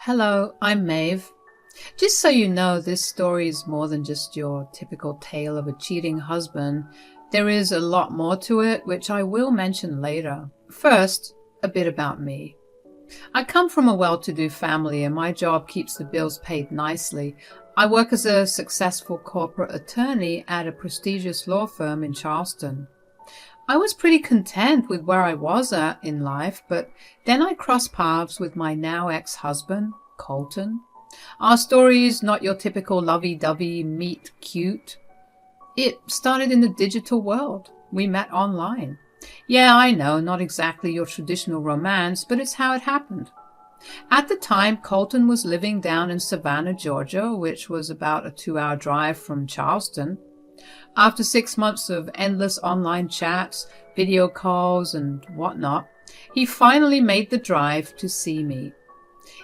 Hello, I'm Maeve. Just so you know, this story is more than just your typical tale of a cheating husband. There is a lot more to it, which I will mention later. First, a bit about me. I come from a well-to-do family and my job keeps the bills paid nicely. I work as a successful corporate attorney at a prestigious law firm in Charleston. I was pretty content with where I was at in life, but then I crossed paths with my now ex-husband, Colton. Our story is not your typical lovey-dovey meet cute. It started in the digital world. We met online. Yeah, I know, not exactly your traditional romance, but it's how it happened. At the time, Colton was living down in Savannah, Georgia, which was about a 2-hour drive from Charleston. After 6 months of endless online chats, video calls, and whatnot, he finally made the drive to see me.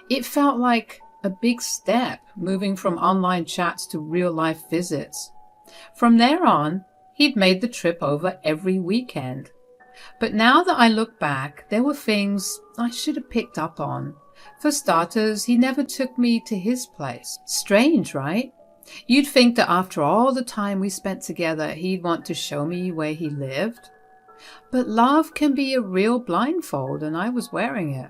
It felt like a big step, moving from online chats to real-life visits. From there on, he'd made the trip over every weekend. But now that I look back, there were things I should have picked up on. For starters, he never took me to his place. Strange, right? You'd think that after all the time we spent together, he'd want to show me where he lived. But love can be a real blindfold, and I was wearing it.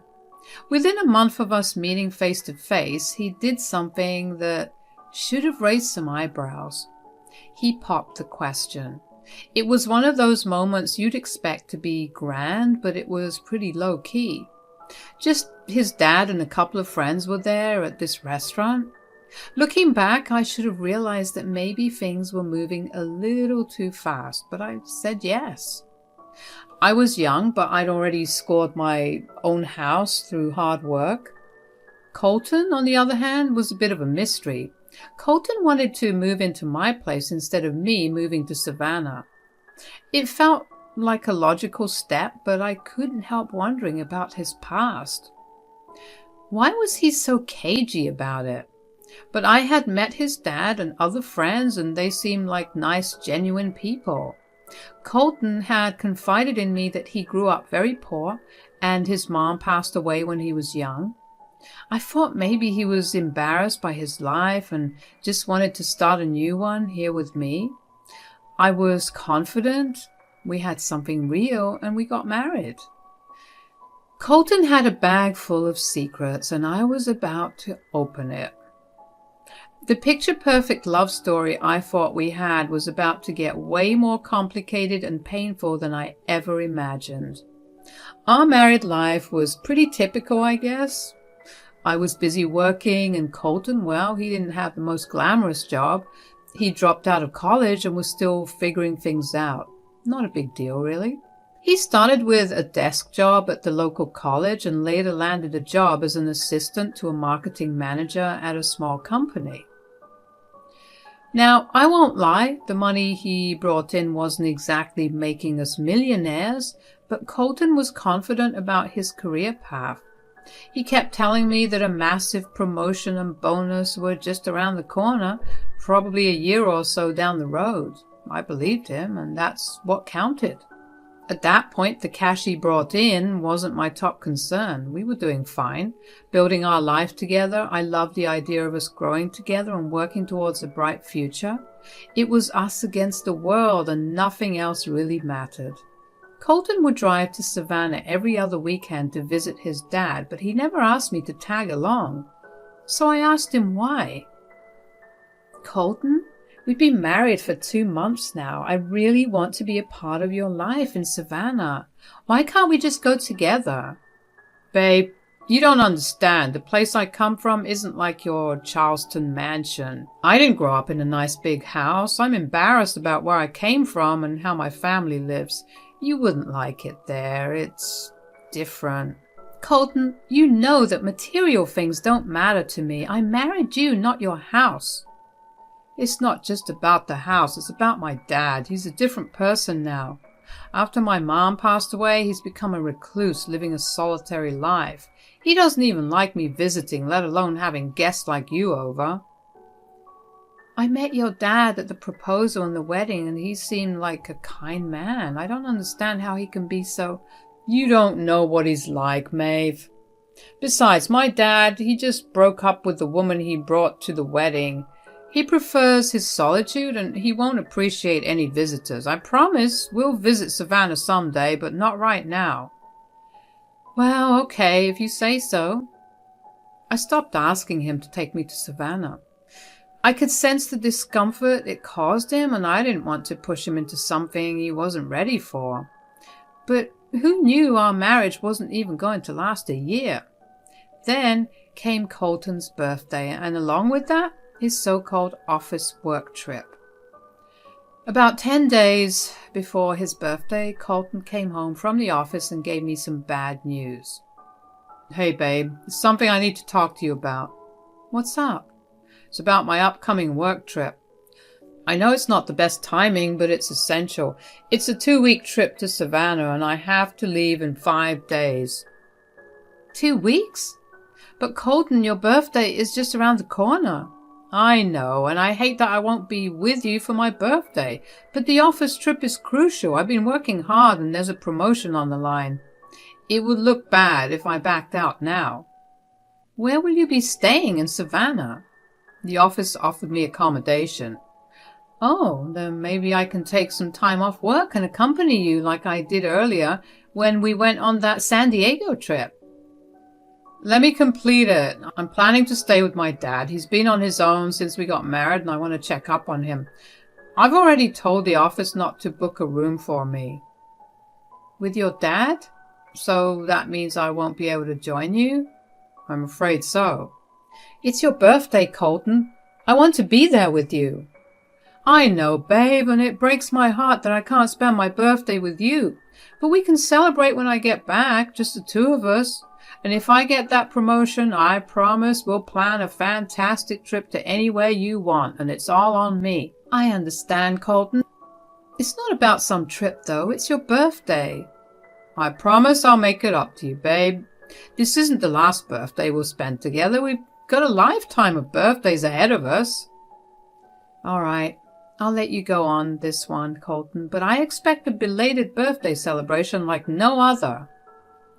Within a month of us meeting face to face, he did something that should have raised some eyebrows. He popped the question. It was one of those moments you'd expect to be grand, but it was pretty low-key. Just his dad and a couple of friends were there at this restaurant. Looking back, I should have realized that maybe things were moving a little too fast, but I said yes. I was young, but I'd already scored my own house through hard work. Colton, on the other hand, was a bit of a mystery. Colton wanted to move into my place instead of me moving to Savannah. It felt like a logical step, but I couldn't help wondering about his past. Why was he so cagey about it? But I had met his dad and other friends, and they seemed like nice, genuine people. Colton had confided in me that he grew up very poor, and his mom passed away when he was young. I thought maybe he was embarrassed by his life and just wanted to start a new one here with me. I was confident we had something real, and we got married. Colton had a bag full of secrets, and I was about to open it. The picture-perfect love story I thought we had was about to get way more complicated and painful than I ever imagined. Our married life was pretty typical, I guess. I was busy working, and Colton, well, he didn't have the most glamorous job. He dropped out of college and was still figuring things out. Not a big deal, really. He started with a desk job at the local college and later landed a job as an assistant to a marketing manager at a small company. Now, I won't lie, the money he brought in wasn't exactly making us millionaires, but Colton was confident about his career path. He kept telling me that a massive promotion and bonus were just around the corner, probably a year or so down the road. I believed him, and that's what counted. At that point, the cash he brought in wasn't my top concern. We were doing fine, building our life together. I loved the idea of us growing together and working towards a bright future. It was us against the world, and nothing else really mattered. Colton would drive to Savannah every other weekend to visit his dad, but he never asked me to tag along. So I asked him why. Colton, we've been married for 2 months now. I really want to be a part of your life in Savannah. Why can't we just go together? Babe, you don't understand. The place I come from isn't like your Charleston mansion. I didn't grow up in a nice big house. I'm embarrassed about where I came from and how my family lives. You wouldn't like it there. It's different. Colton, you know that material things don't matter to me. I married you, not your house. It's not just about the house, it's about my dad. He's a different person now. After my mom passed away, he's become a recluse, living a solitary life. He doesn't even like me visiting, let alone having guests like you over. I met your dad at the proposal and the wedding, and he seemed like a kind man. I don't understand how he can be so... You don't know what he's like, Maeve. Besides, my dad, he just broke up with the woman he brought to the wedding. He prefers his solitude and he won't appreciate any visitors. I promise we'll visit Savannah someday, but not right now. Well, okay, if you say so. I stopped asking him to take me to Savannah. I could sense the discomfort it caused him, and I didn't want to push him into something he wasn't ready for. But who knew our marriage wasn't even going to last a year? Then came Colton's birthday, and along with that, his so-called office work trip. About 10 days before his birthday, Colton came home from the office and gave me some bad news. Hey babe, there's something I need to talk to you about. What's up? It's about my upcoming work trip. I know it's not the best timing, but it's essential. It's a 2-week trip to Savannah, and I have to leave in 5 days. 2 weeks? But Colton, your birthday is just around the corner. I know, and I hate that I won't be with you for my birthday. But the office trip is crucial. I've been working hard, and there's a promotion on the line. It would look bad if I backed out now. Where will you be staying in Savannah? The office offered me accommodation. Oh, then maybe I can take some time off work and accompany you like I did earlier when we went on that San Diego trip. Let me complete it. I'm planning to stay with my dad. He's been on his own since we got married and I want to check up on him. I've already told the office not to book a room for me. With your dad? So that means I won't be able to join you? I'm afraid so. It's your birthday, Colton. I want to be there with you. I know, babe, and it breaks my heart that I can't spend my birthday with you. But we can celebrate when I get back, just the two of us. And if I get that promotion, I promise we'll plan a fantastic trip to anywhere you want, and it's all on me. I understand, Colton. It's not about some trip, though. It's your birthday. I promise I'll make it up to you, babe. This isn't the last birthday we'll spend together. We've got a lifetime of birthdays ahead of us. All right, I'll let you go on this one, Colton, but I expect a belated birthday celebration like no other.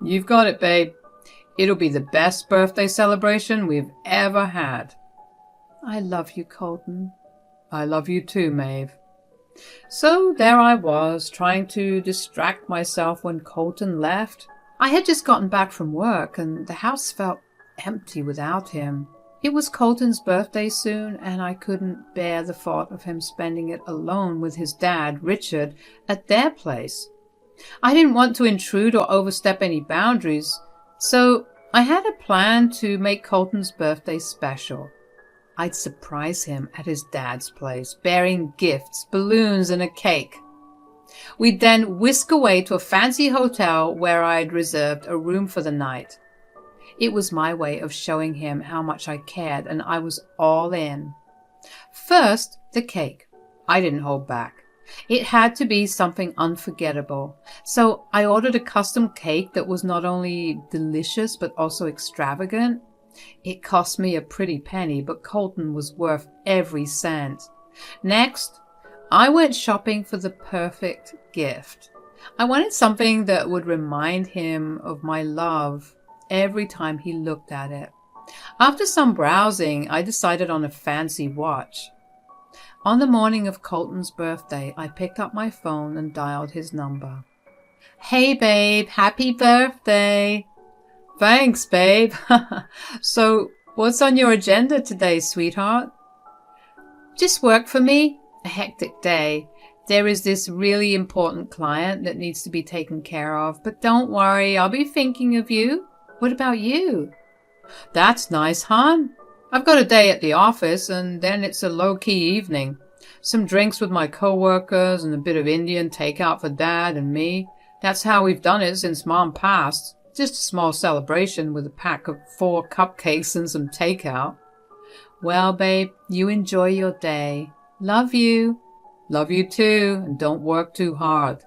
You've got it, babe. It'll be the best birthday celebration we've ever had. I love you, Colton. I love you too, Maeve. So there I was, trying to distract myself when Colton left. I had just gotten back from work, and the house felt empty without him. It was Colton's birthday soon, and I couldn't bear the thought of him spending it alone with his dad, Richard, at their place. I didn't want to intrude or overstep any boundaries, so I had a plan to make Colton's birthday special. I'd surprise him at his dad's place, bearing gifts, balloons, and a cake. We'd then whisk away to a fancy hotel where I'd reserved a room for the night. It was my way of showing him how much I cared, and I was all in. First, the cake. I didn't hold back. It had to be something unforgettable. So I ordered a custom cake that was not only delicious but also extravagant. It cost me a pretty penny, but Colton was worth every cent. Next, I went shopping for the perfect gift. I wanted something that would remind him of my love every time he looked at it. After some browsing, I decided on a fancy watch. On the morning of Colton's birthday, I picked up my phone and dialed his number. Hey, babe, happy birthday. Thanks, babe. So, what's on your agenda today, sweetheart? Just work for me. A hectic day. There is this really important client that needs to be taken care of, but don't worry, I'll be thinking of you. What about you? That's nice, hon. I've got a day at the office, and then it's a low-key evening. Some drinks with my co-workers and a bit of Indian takeout for Dad and me. That's how we've done it since Mom passed. Just a small celebration with a pack of 4 cupcakes and some takeout. Well, babe, you enjoy your day. Love you. Love you too, and don't work too hard.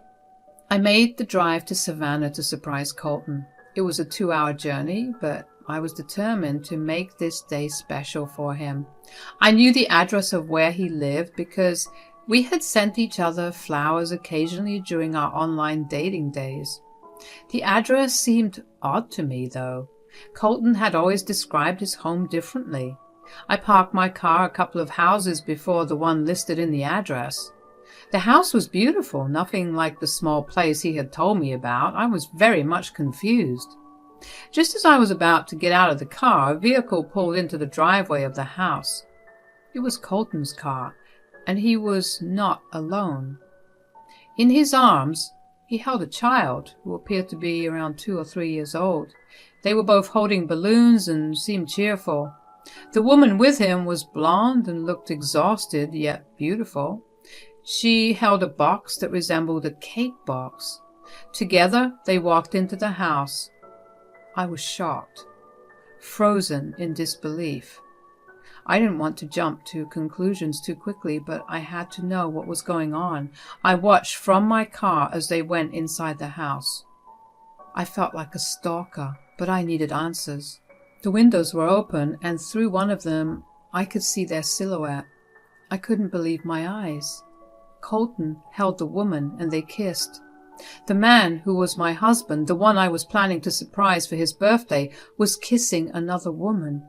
I made the drive to Savannah to surprise Colton. It was a 2-hour journey, but I was determined to make this day special for him. I knew the address of where he lived because we had sent each other flowers occasionally during our online dating days. The address seemed odd to me, though. Colton had always described his home differently. I parked my car a couple of houses before the one listed in the address. The house was beautiful, nothing like the small place he had told me about. I was very much confused. Just as I was about to get out of the car, a vehicle pulled into the driveway of the house. It was Colton's car, and he was not alone. In his arms, he held a child who appeared to be around 2 or 3 years old. They were both holding balloons and seemed cheerful. The woman with him was blonde and looked exhausted, yet beautiful. She held a box that resembled a cake box. Together, they walked into the house. I was shocked, frozen in disbelief. I didn't want to jump to conclusions too quickly, but I had to know what was going on. I watched from my car as they went inside the house. I felt like a stalker, but I needed answers. The windows were open, and through one of them, I could see their silhouette. I couldn't believe my eyes. Colton held the woman, and they kissed. The man who was my husband, the one I was planning to surprise for his birthday, was kissing another woman.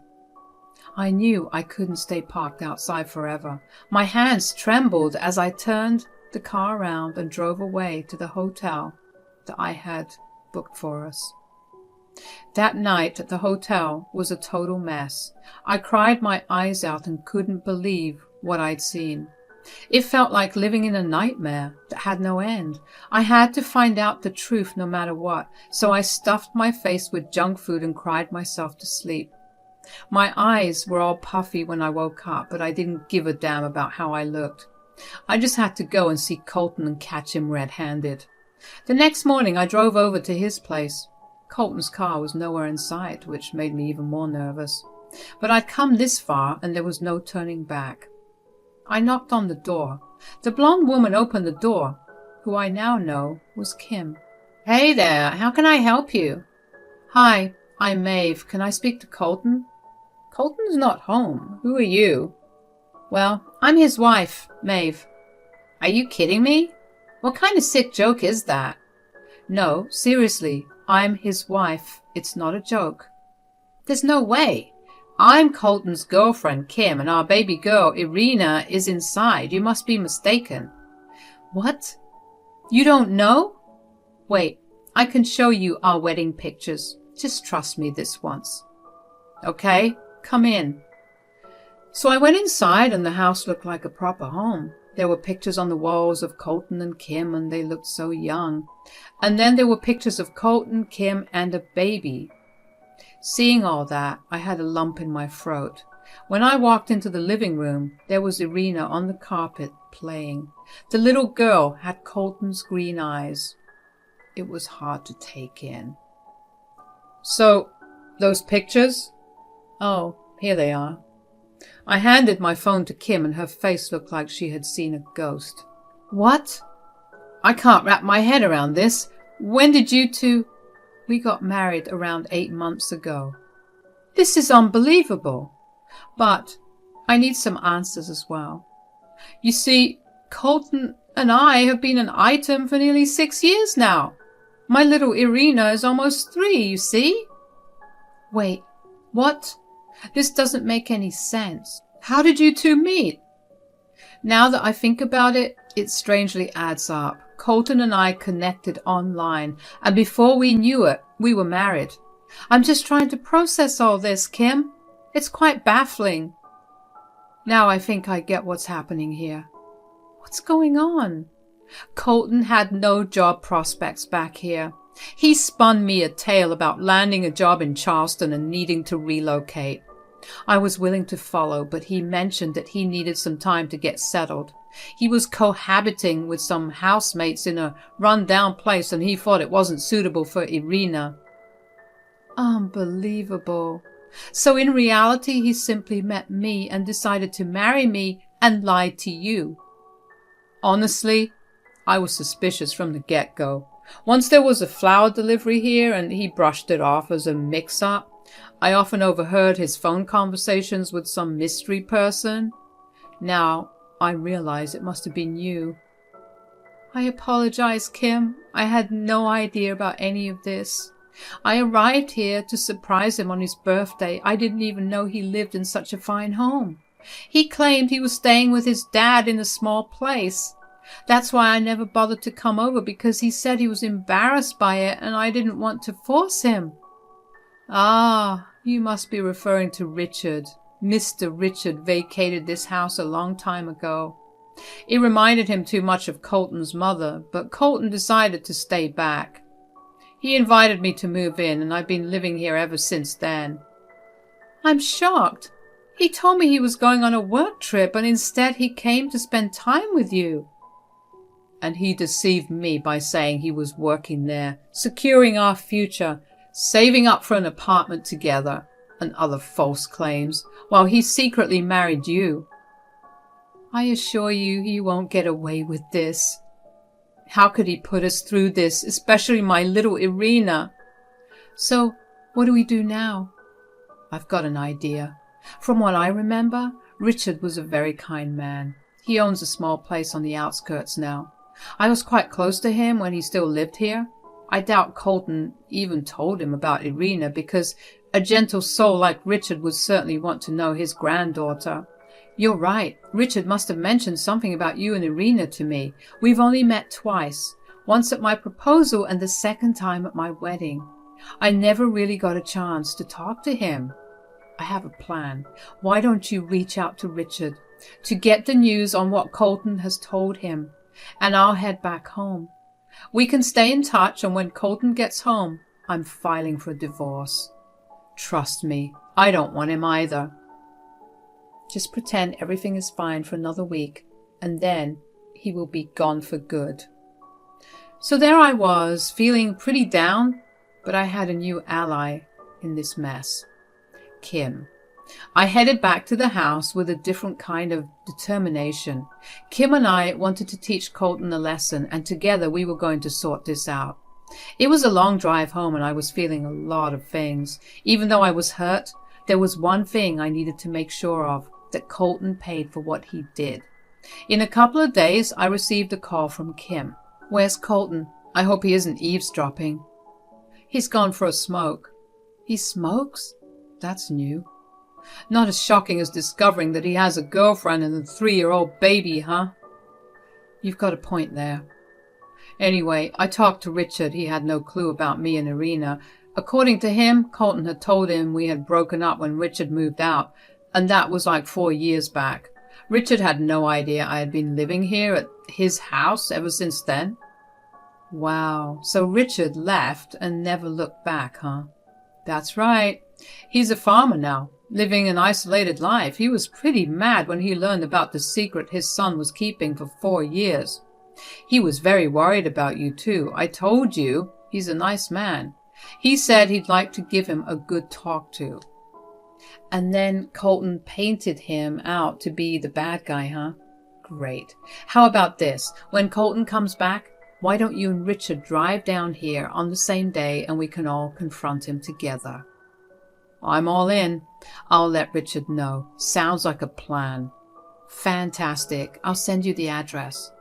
I knew I couldn't stay parked outside forever. My hands trembled as I turned the car around and drove away to the hotel that I had booked for us. That night at the hotel was a total mess. I cried my eyes out and couldn't believe what I'd seen. It felt like living in a nightmare that had no end. I had to find out the truth no matter what, so I stuffed my face with junk food and cried myself to sleep. My eyes were all puffy when I woke up, but I didn't give a damn about how I looked. I just had to go and see Colton and catch him red-handed. The next morning I drove over to his place. Colton's car was nowhere in sight, which made me even more nervous. But I'd come this far, and there was no turning back. I knocked on the door. The blonde woman opened the door, who I now know was Kim. "Hey there, how can I help you?" "Hi, I'm Maeve. Can I speak to Colton?" "Colton's not home. Who are you?" "Well, I'm his wife, Maeve." "Are you kidding me? What kind of sick joke is that?" "No, seriously, I'm his wife. It's not a joke." "There's no way. I'm Colton's girlfriend, Kim, and our baby girl, Irina, is inside. You must be mistaken." "What? You don't know?" "Wait, I can show you our wedding pictures. Just trust me this once." "Okay, come in." So I went inside, and the house looked like a proper home. There were pictures on the walls of Colton and Kim, and they looked so young. And then there were pictures of Colton, Kim, and a baby. Seeing all that, I had a lump in my throat. When I walked into the living room, there was Irina on the carpet playing. The little girl had Colton's green eyes. It was hard to take in. "So, those pictures?" "Oh, here they are." I handed my phone to Kim, and her face looked like she had seen a ghost. "What? I can't wrap my head around this. When did you two—" "We got married around 8 months ago." "This is unbelievable. But I need some answers as well. You see, Colton and I have been an item for nearly 6 years now. My little Irina is almost 3, you see?" "Wait, what? This doesn't make any sense. How did you two meet?" Now that I think about it, it strangely adds up. Colton and I connected online, and before we knew it, we were married. I'm just trying to process all this, Kim. It's quite baffling. Now I think I get what's happening here. What's going on? Colton had no job prospects back here. He spun me a tale about landing a job in Charleston and needing to relocate. I was willing to follow, but he mentioned that he needed some time to get settled. He was cohabiting with some housemates in a run-down place, and he thought it wasn't suitable for Irina. Unbelievable. So in reality, he simply met me and decided to marry me and lied to you. Honestly, I was suspicious from the get-go. Once there was a flower delivery here, and he brushed it off as a mix-up. I often overheard his phone conversations with some mystery person. Now I realize it must have been you. I apologize, Kim. I had no idea about any of this. I arrived here to surprise him on his birthday. I didn't even know he lived in such a fine home. He claimed he was staying with his dad in a small place. That's why I never bothered to come over, because he said he was embarrassed by it and I didn't want to force him. Ah, you must be referring to Richard. Mr. Richard vacated this house a long time ago. It reminded him too much of Colton's mother, but Colton decided to stay back. He invited me to move in, and I've been living here ever since then. I'm shocked. He told me he was going on a work trip, and instead he came to spend time with you. And he deceived me by saying he was working there, securing our future, saving up for an apartment together, and other false claims, while he secretly married you. I assure you he won't get away with this. How could he put us through this, especially my little Irina? So, what do we do now? I've got an idea. From what I remember, Richard was a very kind man. He owns a small place on the outskirts now. I was quite close to him when he still lived here. I doubt Colton even told him about Irina, because a gentle soul like Richard would certainly want to know his granddaughter. You're right. Richard must have mentioned something about you and Irina to me. We've only met twice, once at my proposal and the second time at my wedding. I never really got a chance to talk to him. I have a plan. Why don't you reach out to Richard to get the news on what Colton has told him, and I'll head back home. We can stay in touch, and when Colton gets home, I'm filing for divorce. Trust me, I don't want him either. Just pretend everything is fine for another week, and then he will be gone for good. So there I was, feeling pretty down, but I had a new ally in this mess. Kim. I headed back to the house with a different kind of determination. Kim and I wanted to teach Colton a lesson, and together we were going to sort this out. It was a long drive home, and I was feeling a lot of things. Even though I was hurt, there was one thing I needed to make sure of, that Colton paid for what he did. In a couple of days, I received a call from Kim. Where's Colton? I hope he isn't eavesdropping. He's gone for a smoke. He smokes? That's new. Not as shocking as discovering that he has a girlfriend and a 3-year-old baby, huh? You've got a point there. Anyway, I talked to Richard. He had no clue about me and Irina. According to him, Colton had told him we had broken up when Richard moved out, and that was like 4 years back. Richard had no idea I had been living here at his house ever since then. Wow, so Richard left and never looked back, huh? That's right. He's a farmer now, living an isolated life. He was pretty mad when he learned about the secret his son was keeping for 4 years. He was very worried about you too. I told you, he's a nice man. He said he'd like to give him a good talk to. And then Colton painted him out to be the bad guy, huh? Great. How about this? When Colton comes back, why don't you and Richard drive down here on the same day, and we can all confront him together? I'm all in. I'll let Richard know. Sounds like a plan. Fantastic. I'll send you the address.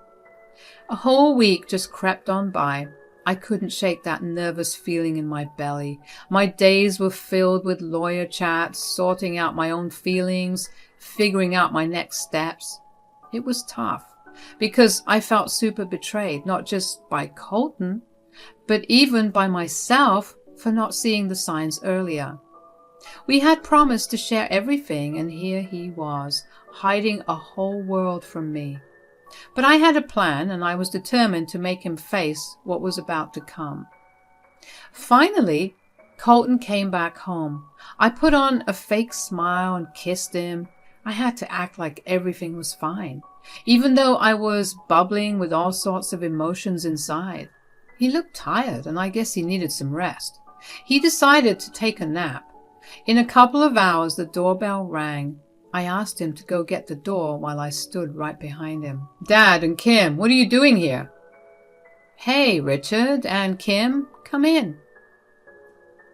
A whole week just crept on by. I couldn't shake that nervous feeling in my belly. My days were filled with lawyer chats, sorting out my own feelings, figuring out my next steps. It was tough, because I felt super betrayed, not just by Colton, but even by myself for not seeing the signs earlier. We had promised to share everything, and here he was, hiding a whole world from me. But I had a plan, and I was determined to make him face what was about to come. Finally, Colton came back home. I put on a fake smile and kissed him. I had to act like everything was fine, even though I was bubbling with all sorts of emotions inside. He looked tired, and I guess he needed some rest. He decided to take a nap. In a couple of hours, the doorbell rang. I asked him to go get the door while I stood right behind him. Dad and Kim, what are you doing here? Hey, Richard and Kim, come in.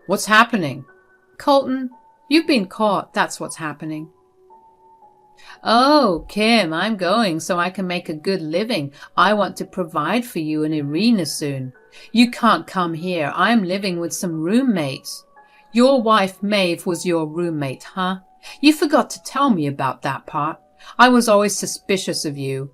What's happening? Colton, you've been caught. That's what's happening. Oh, Kim, I'm going so I can make a good living. I want to provide for you and Irina soon. You can't come here. I'm living with some roommates. Your wife, Maeve, was your roommate, huh? You forgot to tell me about that part. I was always suspicious of you.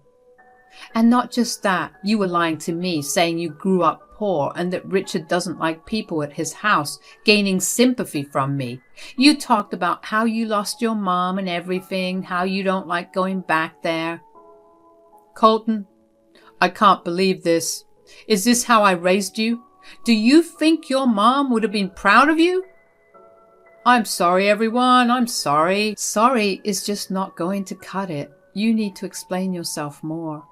And not just that, you were lying to me, saying you grew up poor and that Richard doesn't like people at his house, gaining sympathy from me. You talked about how you lost your mom and everything, how you don't like going back there. Colton, I can't believe this. Is this how I raised you? Do you think your mom would have been proud of you? I'm sorry, everyone. I'm sorry. Sorry is just not going to cut it. You need to explain yourself more.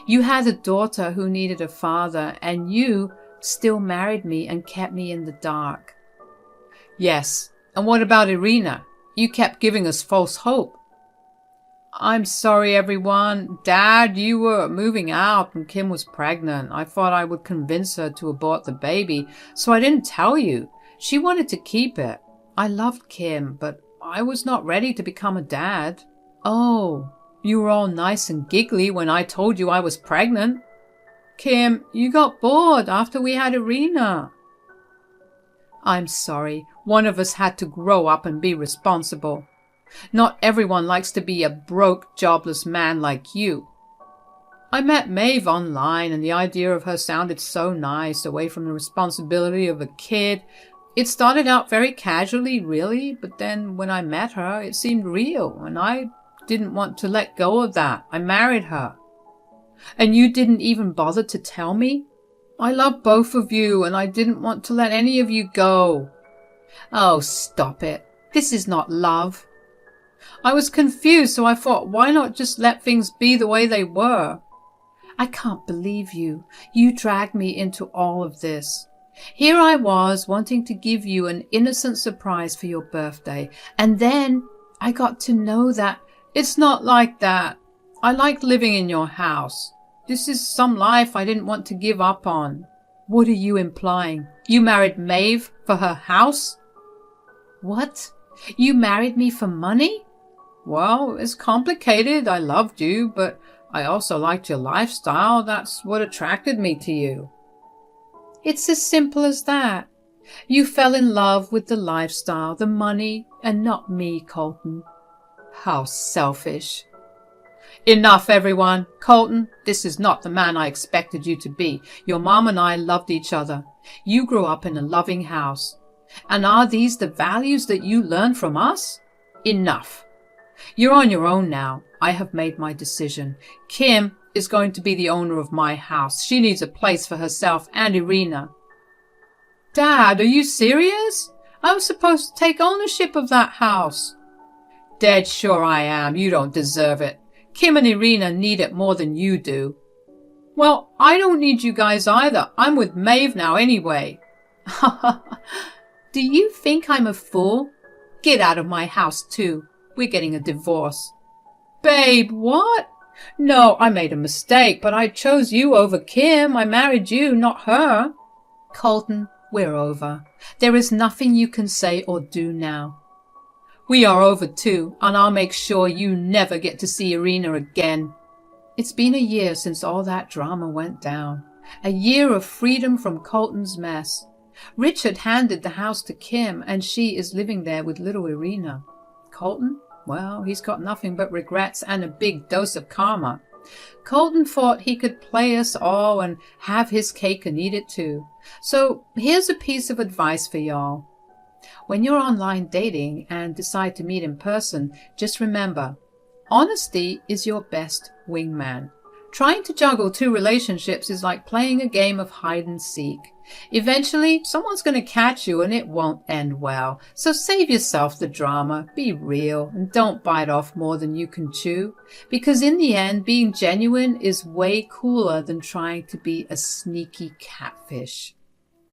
You had a daughter who needed a father, and you still married me and kept me in the dark. Yes. And what about Irina? You kept giving us false hope. I'm sorry, everyone. Dad, you were moving out and Kim was pregnant. I thought I would convince her to abort the baby, so I didn't tell you. She wanted to keep it. I loved Kim, but I was not ready to become a dad. Oh, you were all nice and giggly when I told you I was pregnant. Kim, you got bored after we had Irina. I'm sorry. One of us had to grow up and be responsible. Not everyone likes to be a broke, jobless man like you. I met Maeve online, and the idea of her sounded so nice, away from the responsibility of a kid. It started out very casually, really, but then when I met her, it seemed real, and I didn't want to let go of that. I married her. And you didn't even bother to tell me? I love both of you, and I didn't want to let any of you go. Oh, stop it. This is not love. I was confused, so I thought, why not just let things be the way they were? I can't believe you. You dragged me into all of this. Here I was, wanting to give you an innocent surprise for your birthday, and then I got to know that it's not like that. I liked living in your house. This is some life I didn't want to give up on. What are you implying? You married Maeve for her house? What? You married me for money? Well, it's complicated. I loved you, but I also liked your lifestyle. That's what attracted me to you. It's as simple as that. You fell in love with the lifestyle, the money, and not me, Colton. How selfish. Enough, everyone. Colton, this is not the man I expected you to be. Your mom and I loved each other. You grew up in a loving house. And are these the values that you learned from us? Enough. You're on your own now. I have made my decision. Kim is going to be the owner of my house. She needs a place for herself and Irina. Dad, are you serious? I was supposed to take ownership of that house. Dead sure I am. You don't deserve it. Kim and Irina need it more than you do. Well, I don't need you guys either. I'm with Maeve now anyway. Do you think I'm a fool? Get out of my house too. We're getting a divorce. Babe, what? No, I made a mistake, but I chose you over Kim. I married you, not her. Colton, we're over. There is nothing you can say or do now. We are over too, and I'll make sure you never get to see Irina again. It's been a year since all that drama went down. A year of freedom from Colton's mess. Richard handed the house to Kim, and she is living there with little Irina. Colton? Well, he's got nothing but regrets and a big dose of karma. Colton thought he could play us all and have his cake and eat it too. So here's a piece of advice for y'all. When you're online dating and decide to meet in person, just remember, honesty is your best wingman. Trying to juggle two relationships is like playing a game of hide and seek. Eventually, someone's going to catch you and it won't end well. So save yourself the drama, be real, and don't bite off more than you can chew. Because in the end, being genuine is way cooler than trying to be a sneaky catfish.